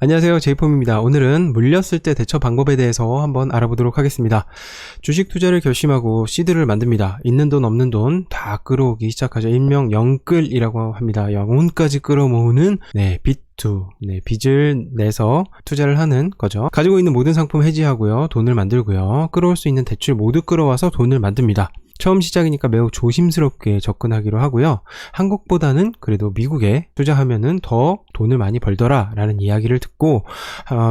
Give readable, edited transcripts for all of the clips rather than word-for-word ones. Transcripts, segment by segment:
안녕하세요, 제이폼입니다. 오늘은 물렸을 때 대처 방법에 대해서 한번 알아보도록 하겠습니다. 주식 투자를 결심하고 시드를 만듭니다. 있는 돈 없는 돈 다 끌어오기 시작하죠. 일명 영끌이라고 합니다. 영혼까지 끌어모으는 빚투, 빚을 내서 투자를 하는 거죠. 가지고 있는 모든 상품 해지하고요, 돈을 만들고요, 끌어올 수 있는 대출 모두 끌어와서 돈을 만듭니다. 처음 시작이니까 매우 조심스럽게 접근하기로 하고요. 한국보다는 그래도 미국에 투자하면은 더 돈을 많이 벌더라 라는 이야기를 듣고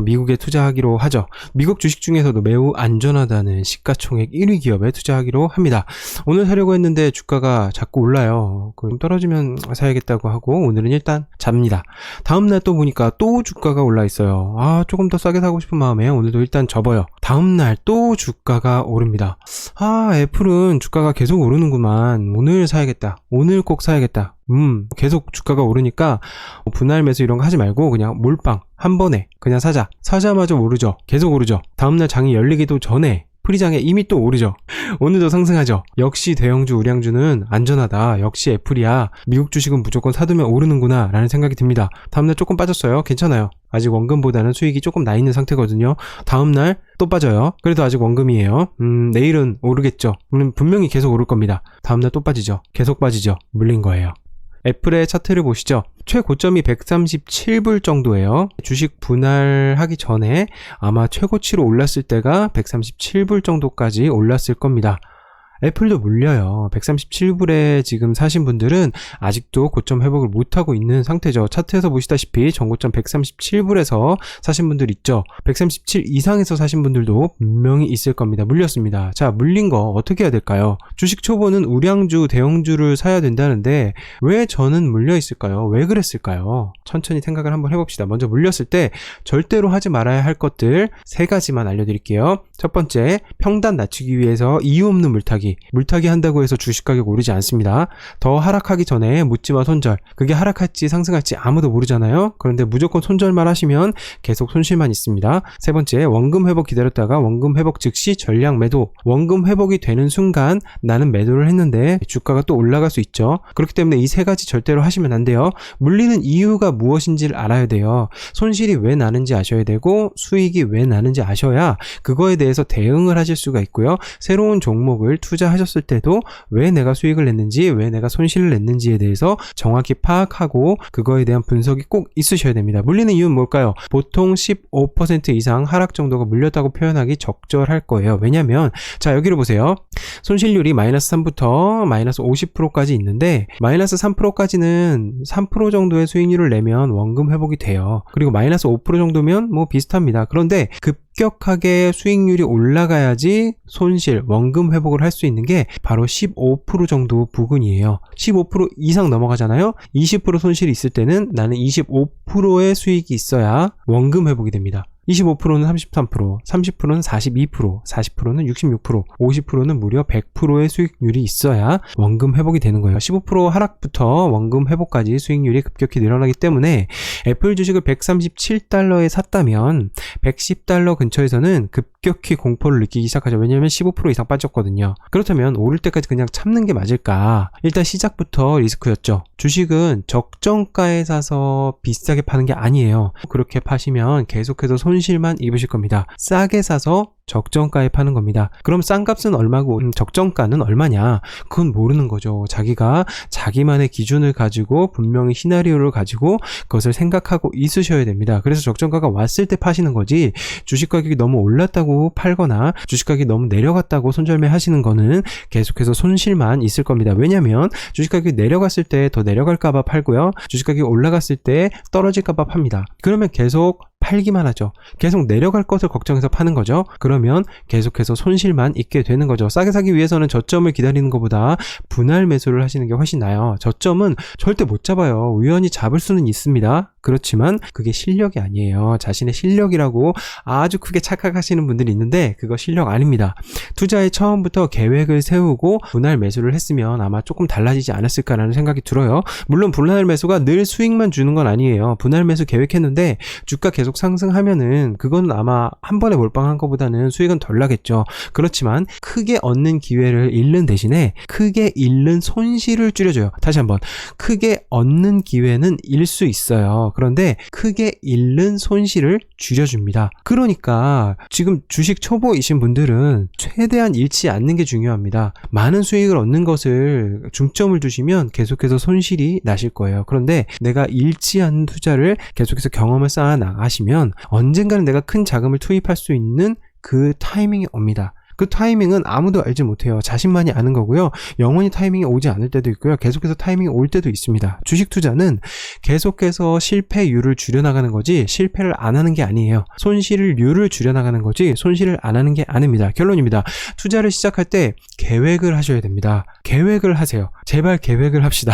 미국에 투자하기로 하죠. 미국 주식 중에서도 매우 안전하다는 시가총액 1위 기업에 투자하기로 합니다. 오늘 사려고 했는데 주가가 자꾸 올라요. 그럼 떨어지면 사야겠다고 하고 오늘은 일단 잡니다. 다음날 또 보니까 또 주가가 올라 있어요. 조금 더 싸게 사고 싶은 마음에 오늘도 일단 접어요. 다음날 또 주가가 오릅니다. 애플은 주가가 계속 오르는구만. 오늘 사야겠다. 오늘 꼭 사야겠다. 계속 주가가 오르니까 분할 매수 이런 거 하지 말고 그냥 몰빵 한 번에 그냥 사자. 사자마자 오르죠. 계속 오르죠. 다음날 장이 열리기도 전에 프리장에 이미 또 오르죠. 오늘도 상승하죠. 역시 대형주 우량주는 안전하다. 역시 애플이야. 미국 주식은 무조건 사두면 오르는구나 라는 생각이 듭니다. 다음날 조금 빠졌어요. 괜찮아요. 아직 원금보다는 수익이 조금 나 있는 상태거든요. 다음날 또 빠져요. 그래도 아직 원금이에요. 내일은 오르겠죠. 분명히 계속 오를 겁니다. 다음날 또 빠지죠. 계속 빠지죠. 물린 거예요. 애플의 차트를 보시죠. 최고점이 137불 정도예요. 주식 분할하기 전에 아마 최고치로 올랐을 때가 137불 정도까지 올랐을 겁니다. 애플도 물려요. 137불에 지금 사신 분들은 아직도 고점 회복을 못하고 있는 상태죠. 차트에서 보시다시피 전고점 137불에서 사신 분들 있죠. 137 이상에서 사신 분들도 분명히 있을 겁니다. 물렸습니다. 자, 물린 거 어떻게 해야 될까요? 주식 초보는 우량주, 대형주를 사야 된다는데 왜 저는 물려 있을까요? 왜 그랬을까요? 천천히 생각을 한번 해봅시다. 먼저 물렸을 때 절대로 하지 말아야 할 것들 3가지만 알려드릴게요. 첫 번째, 평단 낮추기 위해서 이유 없는 물타기 한다고 해서 주식 가격 오르지 않습니다. 더 하락하기 전에 묻지마 손절. 그게 하락할지 상승할지 아무도 모르잖아요. 그런데 무조건 손절만 하시면 계속 손실만 있습니다. 세 번째, 원금 회복 기다렸다가 원금 회복 즉시 전량 매도. 원금 회복이 되는 순간 나는 매도를 했는데 주가가 또 올라갈 수 있죠. 그렇기 때문에 이 3가지 절대로 하시면 안 돼요. 물리는 이유가 무엇인지를 알아야 돼요. 손실이 왜 나는지 아셔야 되고 수익이 왜 나는지 아셔야 그거에 대해서 대응을 하실 수가 있고요. 새로운 종목을 투자하셨을 때도 왜 내가 수익을 냈는지 왜 내가 손실을 냈는지에 대해서 정확히 파악하고 그거에 대한 분석이 꼭 있으셔야 됩니다. 물리는 이유는 뭘까요? 보통 15% 이상 하락 정도가 물렸다고 표현하기 적절할 거예요. 왜냐면 자, 여기를 보세요. 손실률이 마이너스 3부터 마이너스 50%까지 있는데 마이너스 3%까지는 3% 정도의 수익률을 내면 원금 회복이 돼요. 그리고 마이너스 5% 정도면 뭐 비슷합니다. 그런데 급격하게 수익률이 올라가야지 손실, 원금 회복을 할 수 있는 게 바로 15% 정도 부근이에요. 15% 이상 넘어가잖아요. 20% 손실이 있을 때는 나는 25%의 수익이 있어야 원금 회복이 됩니다. 25%는 33%, 30%는 42%, 40%는 66%, 50%는 무려 100%의 수익률이 있어야 원금 회복이 되는 거예요. 15% 하락부터 원금 회복까지 수익률이 급격히 늘어나기 때문에 애플 주식을 137달러에 샀다면 110달러 근처에서는 급격히 공포를 느끼기 시작하죠. 왜냐하면 15% 이상 빠졌거든요. 그렇다면 오를 때까지 그냥 참는 게 맞을까? 일단 시작부터 리스크였죠. 주식은 적정가에 사서 비싸게 파는 게 아니에요. 그렇게 파시면 계속해서 손실만 입으실 겁니다. 싸게 사서 적정가에 파는 겁니다. 그럼 싼 값은 얼마고 적정가는 얼마냐? 그건 모르는 거죠. 자기가 자기만의 기준을 가지고 분명히 시나리오를 가지고 그것을 생각하고 있으셔야 됩니다. 그래서 적정가가 왔을 때 파시는 거지 주식 가격이 너무 올랐다고 팔거나 주식 가격이 너무 내려갔다고 손절매 하시는 거는 계속해서 손실만 있을 겁니다. 왜냐면 주식 가격이 내려갔을 때 더 내려갈까봐 팔고요. 주식 가격이 올라갔을 때 떨어질까봐 팝니다. 그러면 계속 팔기만 하죠. 계속 내려갈 것을 걱정해서 파는 거죠. 그러면 계속해서 손실만 있게 되는 거죠. 싸게 사기 위해서는 저점을 기다리는 것보다 분할 매수를 하시는 게 훨씬 나아요. 저점은 절대 못 잡아요. 우연히 잡을 수는 있습니다. 그렇지만 그게 실력이 아니에요. 자신의 실력이라고 아주 크게 착각하시는 분들이 있는데 그거 실력 아닙니다. 투자에 처음부터 계획을 세우고 분할 매수를 했으면 아마 조금 달라지지 않았을까라는 생각이 들어요. 물론 분할 매수가 늘 수익만 주는 건 아니에요. 분할 매수 계획했는데 주가 계속 상승하면은 그건 아마 한 번에 몰빵한 것보다는 수익은 덜 나겠죠. 그렇지만 크게 얻는 기회를 잃는 대신에 크게 잃는 손실을 줄여줘요. 다시 한번, 크게 얻는 기회는 잃을 수 있어요. 그런데 크게 잃는 손실을 줄여줍니다. 그러니까 지금 주식 초보이신 분들은 최대한 잃지 않는 게 중요합니다. 많은 수익을 얻는 것을 중점을 두시면 계속해서 손실이 나실 거예요. 그런데 내가 잃지 않는 투자를 계속해서 경험을 쌓아 나가시면 언젠가는 내가 큰 자금을 투입할 수 있는 그 타이밍이 옵니다. 그 타이밍은 아무도 알지 못해요. 자신만이 아는 거고요. 영원히 타이밍이 오지 않을 때도 있고요. 계속해서 타이밍이 올 때도 있습니다. 주식 투자는 계속해서 실패율을 줄여나가는 거지 실패를 안 하는 게 아니에요. 손실률을 줄여나가는 거지 손실을 안 하는 게 아닙니다. 결론입니다. 투자를 시작할 때 계획을 하셔야 됩니다. 계획을 하세요. 제발 계획을 합시다.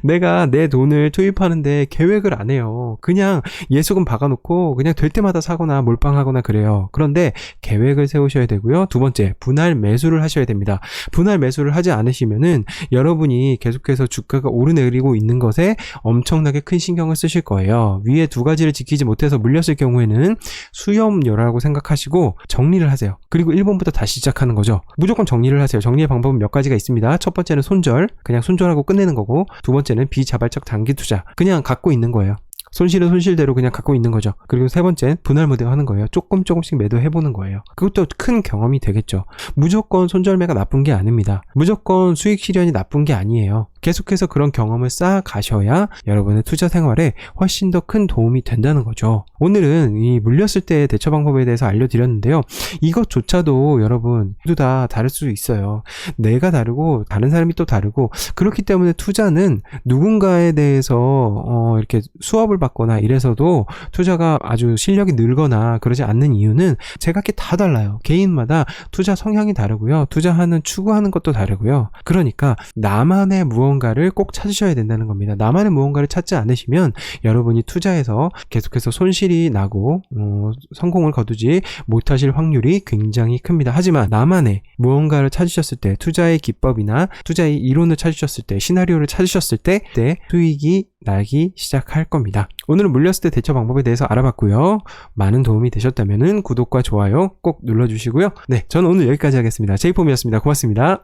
내가 내 돈을 투입하는데 계획을 안 해요. 그냥 예수금 박아놓고 그냥 될 때마다 사거나 몰빵하거나 그래요. 그런데 계획을 세우셔야 되고요. 두 번째, 분할 매수를 하셔야 됩니다. 분할 매수를 하지 않으시면은 여러분이 계속해서 주가가 오르내리고 있는 것에 엄청나게 큰 신경을 쓰실 거예요. 위에 두 가지를 지키지 못해서 물렸을 경우에는 수염료라고 생각하시고 정리를 하세요. 그리고 1번부터 다시 시작하는 거죠. 무조건 정리를 하세요. 정리의 방법은 몇 가지가 있습니다. 첫 번째는 손절, 그냥 손절하고 끝내는 거고, 두 번째는 비자발적 단기 투자, 그냥 갖고 있는 거예요. 손실은 손실대로 그냥 갖고 있는 거죠. 그리고 세 번째는 분할 매도하는 거예요. 조금씩 매도해보는 거예요. 그것도 큰 경험이 되겠죠. 무조건 손절매가 나쁜 게 아닙니다. 무조건 수익 실현이 나쁜 게 아니에요. 계속해서 그런 경험을 쌓아가셔야 여러분의 투자 생활에 훨씬 더 큰 도움이 된다는 거죠. 오늘은 이 물렸을 때의 대처 방법에 대해서 알려드렸는데요. 이것조차도 여러분 모두 다 다를 수 있어요. 내가 다르고 다른 사람이 또 다르고, 그렇기 때문에 투자는 누군가에 대해서 이렇게 수업을 받거나 이래서도 투자가 아주 실력이 늘거나 그러지 않는 이유는 제각기 다 달라요. 개인마다 투자 성향이 다르고요. 투자하는 추구하는 것도 다르고요. 그러니까 나만의 무언가를 꼭 찾으셔야 된다는 겁니다. 나만의 무언가를 찾지 않으시면 여러분이 투자해서 계속해서 손실이 나고 성공을 거두지 못하실 확률이 굉장히 큽니다. 하지만 나만의 무언가를 찾으셨을 때, 투자의 기법이나 투자의 이론을 찾으셨을 때, 시나리오를 찾으셨을 때 수익이 나기 시작할 겁니다. 오늘은 물렸을 때 대처 방법에 대해서 알아봤고요. 많은 도움이 되셨다면 구독과 좋아요 꼭 눌러주시고요. 네, 저는 오늘 여기까지 하겠습니다. 제이폼이었습니다. 고맙습니다.